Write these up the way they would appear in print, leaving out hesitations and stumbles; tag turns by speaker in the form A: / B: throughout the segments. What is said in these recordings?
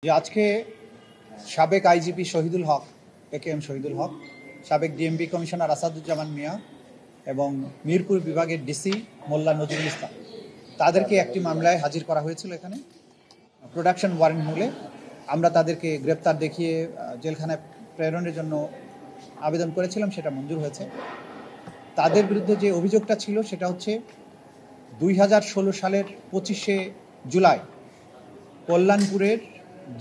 A: যে আজকে সাবেক আইজিপি শহীদুল হক, একেএম শহীদুল হক, সাবেক ডিএমপি কমিশনার আসাদুজ্জামান মিয়া এবং মিরপুর বিভাগের ডিসি মোল্লা নজরুল ইসলাম, তাদেরকে একটি মামলায় হাজির করা হয়েছিল। এখানে প্রোডাকশন ওয়ারেন্ট মূলে আমরা তাদেরকে গ্রেপ্তার দেখিয়ে জেলখানায় প্রেরণের জন্য আবেদন করেছিলাম, সেটা মঞ্জুর হয়েছে। তাদের বিরুদ্ধে যে অভিযোগটা ছিল সেটা হচ্ছে 2016 সালের 25শে জুলাই কল্যাণপুরের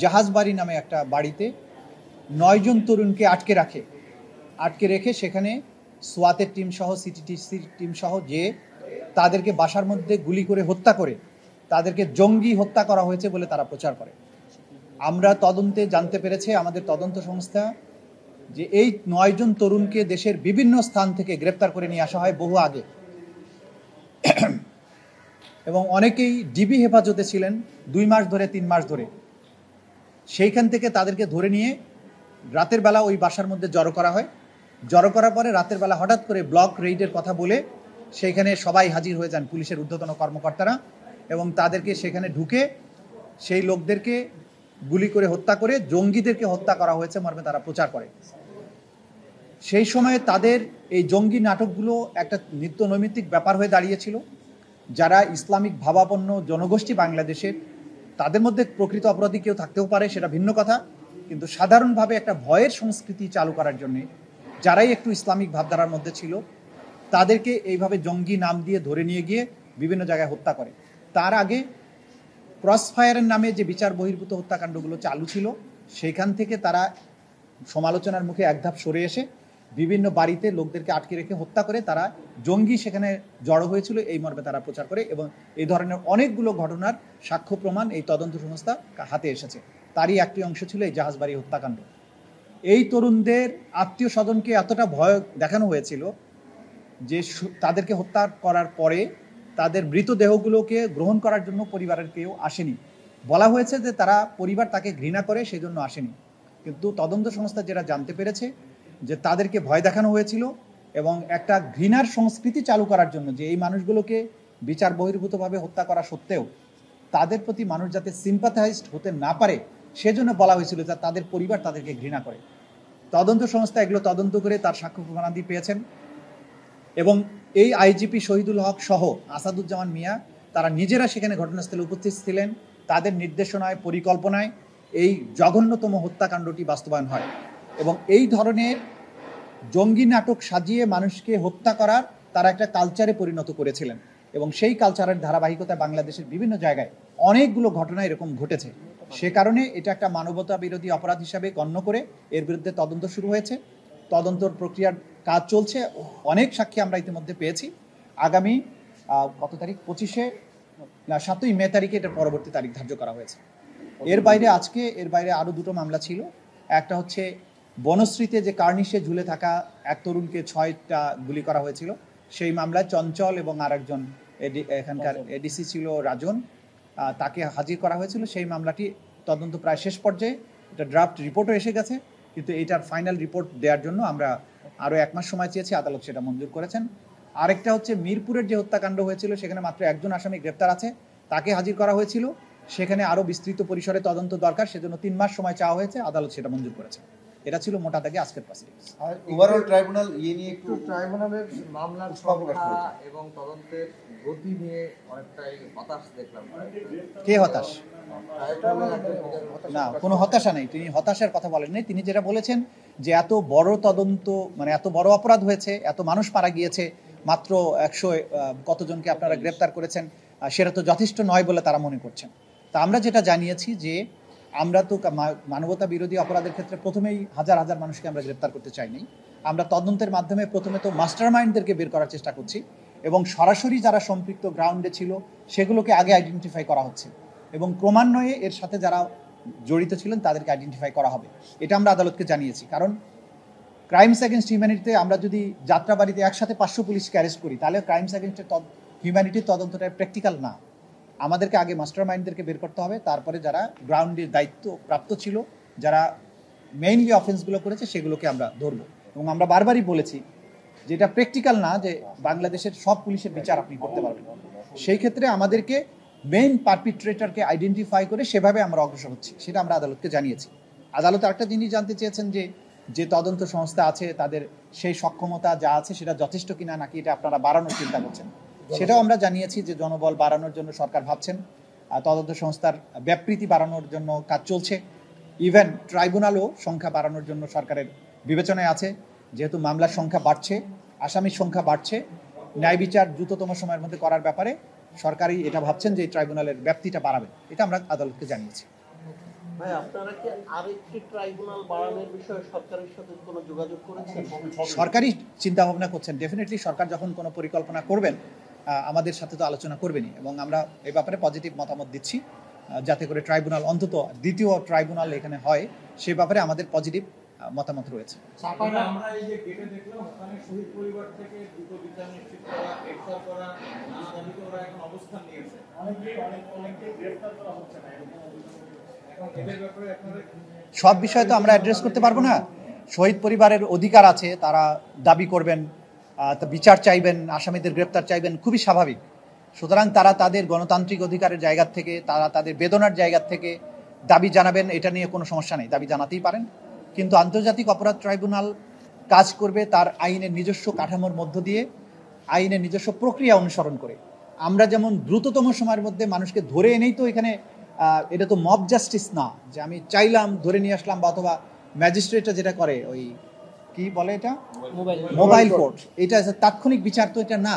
A: জাহাজবাড়ি নামে একটা বাড়িতে 9 জন তরুণকে আটকে রেখে সেখানে সোয়াতের টিম সহ সিটিটিসির টিম সহ যে তাদেরকে বাসার মধ্যে গুলি করে হত্যা করে তাদেরকে জঙ্গি হত্যা করা হয়েছে বলে তারা প্রচার করে। আমরা তদন্তে জানতে পেরেছে, আমাদের তদন্ত সংস্থা, যে এই 9 জন তরুণকে দেশের বিভিন্ন স্থান থেকে গ্রেপ্তার করে নিয়ে আসা হয় বহু আগে, এবং অনেকেই ডিবি হেফাজতে ছিলেন 2 মাস ধরে 3 মাস ধরে। সেইখান থেকে তাদেরকে ধরে নিয়ে রাতের বেলা ওই বাসার মধ্যে জড়ো করা হয়। জড়ো করার পরে রাতের বেলা হঠাৎ করে ব্লক রেইডের কথা বলে সেইখানে সবাই হাজির হয়ে যান, পুলিশের ঊর্ধ্বতন কর্মকর্তারা, এবং তাদেরকে সেখানে ঢুকে সেই লোকদেরকে গুলি করে হত্যা করে জঙ্গিদেরকে হত্যা করা হয়েছে মর্মে তারা প্রচার করে। সেই সময়ে তাদের এই জঙ্গি নাটকগুলো একটা নিত্য নৈমিত্তিক ব্যাপার হয়ে দাঁড়িয়েছিল। যারা ইসলামিক ভাবাপন্ন জনগোষ্ঠী বাংলাদেশের, তাদের মধ্যে প্রকৃত অপরাধী কেউ থাকতেও পারে, সেটা ভিন্ন কথা, কিন্তু সাধারণভাবে একটা ভয়ের সংস্কৃতি চালু করার জন্যে যারাই একটু ইসলামিক ভাবধারার মধ্যে ছিল তাদেরকে এইভাবে জঙ্গি নাম দিয়ে ধরে নিয়ে গিয়ে বিভিন্ন জায়গায় হত্যা করে। তার আগে ক্রসফায়ারের নামে যে বিচার বহির্ভূত হত্যাকাণ্ডগুলো চালু ছিল, সেইখান থেকে তারা সমালোচনার মুখে এক ধাপ সরে এসে বিভিন্ন বাড়িতে লোকদেরকে আটকে রেখে হত্যা করে তারা জঙ্গি সেখানে জড়ো হয়েছিল এই মর্মে তারা প্রচার করে, এবং এই ধরনের অনেকগুলো ঘটনার সাক্ষ্য প্রমাণ এই তদন্ত সংস্থা হাতে এসেছে। তারই একটি অংশ ছিল এই জাহাজবাড়ি হত্যাকাণ্ড। এই তরুণদের আত্মীয় স্বজনকে এতটা ভয় দেখানো হয়েছিল যে তাদেরকে হত্যা করার পরে তাদের মৃতদেহগুলোকে গ্রহণ করার জন্য পরিবারের কেউ আসেনি। বলা হয়েছে যে তারা পরিবার তাকে ঘৃণা করে, সেই জন্য আসেনি। কিন্তু তদন্ত সংস্থা যেটা জানতে পেরেছে যে তাদেরকে ভয় দেখানো হয়েছিল, এবং একটা ঘৃণার সংস্কৃতি চালু করার জন্য, যে এই মানুষগুলোকে বিচার বহির্ভূতভাবে হত্যা করা সত্ত্বেও তাদের প্রতি মানুষ যাতে সিম্পাথাইজড হতে না পারে সেজন্য বলা হয়েছিল যে তাদের পরিবার তাদেরকে ঘৃণা করে। তদন্ত সংস্থা এগুলো তদন্ত করে তার সাক্ষ্য প্রমাণাদি পেয়েছেন, এবং এই আইজিপি শহীদুল হক সহ আসাদুজ্জামান মিয়া তারা নিজেরা সেখানে ঘটনাস্থলে উপস্থিত ছিলেন। তাদের নির্দেশনায়, পরিকল্পনায় এই জঘন্যতম হত্যাকাণ্ডটি বাস্তবায়ন হয়, এবং এই ধরনের জঙ্গি নাটক সাজিয়ে মানুষকে হত্যা করার তারা একটা কালচারে পরিণত করেছিলেন, এবং সেই কালচারের ধারাবাহিকতায় বাংলাদেশের বিভিন্ন জায়গায় অনেকগুলো ঘটনা এরকম ঘটেছে। সে কারণে এটা একটা মানবতা বিরোধী অপরাধ হিসাবে গণ্য করে এর বিরুদ্ধে তদন্ত শুরু হয়েছে। তদন্তর প্রক্রিয়ার কাজ চলছে, অনেক সাক্ষী আমরা ইতিমধ্যে পেয়েছি। আগামী কত তারিখ, 7ই মে তারিখে এটার পরবর্তী তারিখ ধার্য করা হয়েছে। এর বাইরে আরও 2টো মামলা ছিল। একটা হচ্ছে বনশ্রীতে যে কার্নিশে ঝুলে থাকা এক তরুণকে 6টা গুলি করা হয়েছিল, সেই মামলায় চঞ্চল এবং আরেকজন এখানকার এডিসি ছিল রাজন, তাকে হাজির করা হয়েছিল। সেই মামলাটি তদন্ত প্রায় শেষ পর্যায়ে, এটা ড্রাফট রিপোর্টও এসে গেছে, কিন্তু এটার ফাইনাল রিপোর্ট দেওয়ার জন্য আমরা আরও 1 মাস সময় চেয়েছি, আদালত সেটা মঞ্জুর করেছেন। আরেকটা হচ্ছে মিরপুরের যে হত্যাকাণ্ড হয়েছিল, সেখানে মাত্র একজন আসামি গ্রেপ্তার আছে, তাকে হাজির করা হয়েছিল। সেখানে আরও বিস্তৃত পরিসরে তদন্ত দরকার, সেজন্য 3 মাস সময় চাওয়া হয়েছে, আদালত সেটা মঞ্জুর করেছে। এটা ছিল মোটা দাগে আজকের প্রসিডিংস।
B: আর ওভারঅল ট্রাইব্যুনাল নিয়ে একটু
C: ট্রাইব্যুনালের মামলার সংখ্যা এবং তদন্তের গতি নিয়ে অনেকটাই হতাশ দেখলাম।
A: কে হতাশ? না, কোনো হতাশা নেই। তিনি হতাশার কথা বলেননি। তিনি যেটা বলেছেন যে এত বড় তদন্ত, মানে এত বড় অপরাধ হয়েছে, এত মানুষ মারা গিয়েছে, মাত্র 100 কতজনকে আপনারা গ্রেপ্তার করেছেন, সেটা তো যথেষ্ট নয় বলে তারা মনে করছেন। তা আমরা যেটা জানিয়েছি যে আমরা তো মানবতা বিরোধী অপরাধের ক্ষেত্রে প্রথমেই হাজার হাজার মানুষকে আমরা গ্রেপ্তার করতে চাইনি। আমরা তদন্তের মাধ্যমে প্রথমে তো মাস্টার মাইন্ডদেরকে বের করার চেষ্টা করছি, এবং সরাসরি যারা সম্পৃক্ত গ্রাউন্ডে ছিল সেগুলোকে আগে আইডেন্টিফাই করা হচ্ছে, এবং ক্রমান্বয়ে এর সাথে যারা জড়িত ছিলেন তাদেরকে আইডেন্টিফাই করা হবে। এটা আমরা আদালতকে জানিয়েছি। কারণ ক্রাইমস এগেনস্ট হিউম্যানিটিতে আমরা যদি যাত্রাবাড়িতে একসাথে 500 পুলিশকে অ্যারেস্ট করি, তাহলে ক্রাইমস এগেনস্ট হিউম্যানিটির তদন্তটা প্র্যাকটিক্যাল না। আমাদেরকে আগে মাস্টার মাইন্ডদেরকে বের করতে হবে, তারপরে যারা গ্রাউন্ডের দায়িত্ব প্রাপ্ত ছিল, যারা মেইনলি অফেন্সগুলো করেছে, সেগুলোকে আমরা ধরবো। এবং আমরা বারবারই বলেছি যে এটা প্র্যাকটিক্যাল না যে বাংলাদেশের সব পুলিশের বিচার আপনি করতে পারবেন। সেই ক্ষেত্রে আমাদেরকে মেইন পারপিট্রেটরকে আইডেন্টিফাই করে সেভাবে আমরা অগ্রসর হচ্ছি, সেটা আমরা আদালতকে জানিয়েছি। আদালত আরেকটা জিনিস জানতে চেয়েছেন যে তদন্ত সংস্থা আছে তাদের সেই সক্ষমতা যা আছে সেটা যথেষ্ট কিনা, নাকি এটা আপনারা বাড়ানোর চিন্তা করছেন, সেটাও আমরা জানিয়েছি যে জনবল বাড়ানোর জন্য সরকার ভাবছেন, তদন্ত সংস্থার ব্যাপৃতি বাড়ানোর জন্য কাজ চলছে, ইভেন ট্রাইব্যুনালও সংখ্যা বাড়ানোর জন্য সরকারের বিবেচনায় আছে। যেহেতু মামলার সংখ্যা বাড়ছে, আসামির সংখ্যা বাড়ছে, ন্যায় বিচার দ্রুততম সময়ের মধ্যে করার ব্যাপারে সরকারই এটা ভাবছেন যে ট্রাইব্যুনালের ব্যাপ্তিটা বাড়াবে, এটা আমরা আদালতকে জানিয়েছি।
D: ভাই, আপনারা কি আরেকটি ট্রাইব্যুনাল বাড়ানোর বিষয়ে সরকারের সাথে কোনো যোগাযোগ করেছেন?
A: সরকারই চিন্তা ভাবনা করছেন, ডেফিনেটলি সরকার যখন কোনো পরিকল্পনা করবেন আমাদের সাথে তো আলোচনা করবেনই, এবং আমরা এই ব্যাপারে পজিটিভ মতামত দিচ্ছি যাতে করে ট্রাইব্যুনাল অন্তত দ্বিতীয় ট্রাইব্যুনাল এখানে হয়, সে ব্যাপারে আমাদের পজিটিভ মতামত রয়েছে।
E: আমরা এই যে গেটে দেখলাম ওখানে শহীদ পরিবার থেকে দ্রুত বিচার নিশ্চিত করা, গ্রেফতার করা, নানা দাবিতে ওরা এখন অবস্থান নিয়েছে। অনেকে গ্রেফতার করা হচ্ছে না, এরকম এখন এদের ব্যাপারে আপনারা
A: সব বিষয়ে তো আমরা অ্যাড্রেস করতে পারবো না। শহীদ পরিবারের অধিকার আছে, তারা দাবি করবেন, বিচার চাইবেন, আসামিদের গ্রেপ্তার চাইবেন, খুবই স্বাভাবিক। সুতরাং তারা তাদের গণতান্ত্রিক অধিকারের জায়গা থেকে, তারা তাদের বেদনার জায়গা থেকে দাবি জানাবেন, এটা নিয়ে কোনো সমস্যা নেই, দাবি জানাতেই পারেন। কিন্তু আন্তর্জাতিক অপরাধ ট্রাইব্যুনাল কাজ করবে তার আইনের নিজস্ব কাঠামোর মধ্য দিয়ে, আইনের নিজস্ব প্রক্রিয়া অনুসরণ করে। আমরা যেমন দ্রুততম সময়ের মধ্যে মানুষকে ধরে এনেই তো এখানে, এটা তো মব জাস্টিস না যে আমি চাইলাম ধরে নিয়ে আসলাম, বা অথবা ম্যাজিস্ট্রেটরা যেটা করে ওই কি বলে এটা মোবাইল কোর্ট, এটা তাৎক্ষণিক বিচার তো এটা না,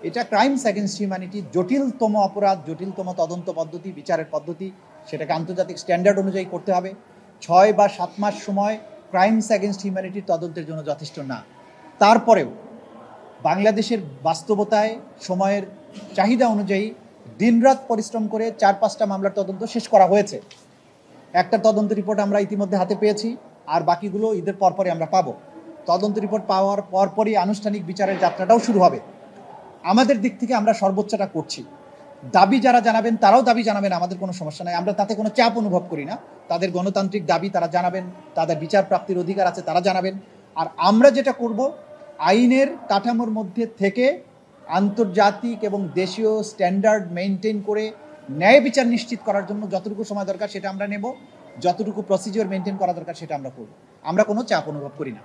A: এটা ক্রাইমস অ্যাগেনস্ট হিউম্যানিটি, জটিলতম অপরাধ, জটিলতম তদন্ত পদ্ধতি, বিচারের পদ্ধতি, সেটাকে আন্তর্জাতিক স্ট্যান্ডার্ড অনুযায়ী করতে হবে। 6 বা 7 মাস সময় ক্রাইমস অ্যাগেনস্ট হিউম্যানিটির তদন্তের জন্য যথেষ্ট না। তারপরেও বাংলাদেশের বাস্তবতায় সময়ের চাহিদা অনুযায়ী দিনরাত পরিশ্রম করে 4-5টা মামলার তদন্ত শেষ করা হয়েছে। একটা তদন্ত রিপোর্ট আমরা ইতিমধ্যে হাতে পেয়েছি, আর বাকিগুলো ঈদের পরপরই আমরা পাবো। তদন্ত রিপোর্ট পাওয়ার পরপরই আনুষ্ঠানিক বিচারের যাত্রাটাও শুরু হবে। আমাদের দিক থেকে আমরা সর্বোচ্চটা করছি। দাবি যারা জানাবেন তারাও দাবি জানাবেন, আমাদের কোনো সমস্যা নাই, আমরা তাতে কোনো চাপ অনুভব করি না। তাদের গণতান্ত্রিক দাবি তারা জানাবেন, তাদের বিচার প্রাপ্তির অধিকার আছে তারা জানাবেন। আর আমরা যেটা করব, আইনের কাঠামোর মধ্যে থেকে আন্তর্জাতিক এবং দেশীয় স্ট্যান্ডার্ড মেনটেন করে ন্যায় বিচার নিশ্চিত করার জন্য যতটুকু সময় দরকার সেটা আমরা নেব, যতটুকু প্রসিজিওর মেনটেন করা দরকার সেটা আমরা করব। আমরা কোনো চাপ অনুভব করি না।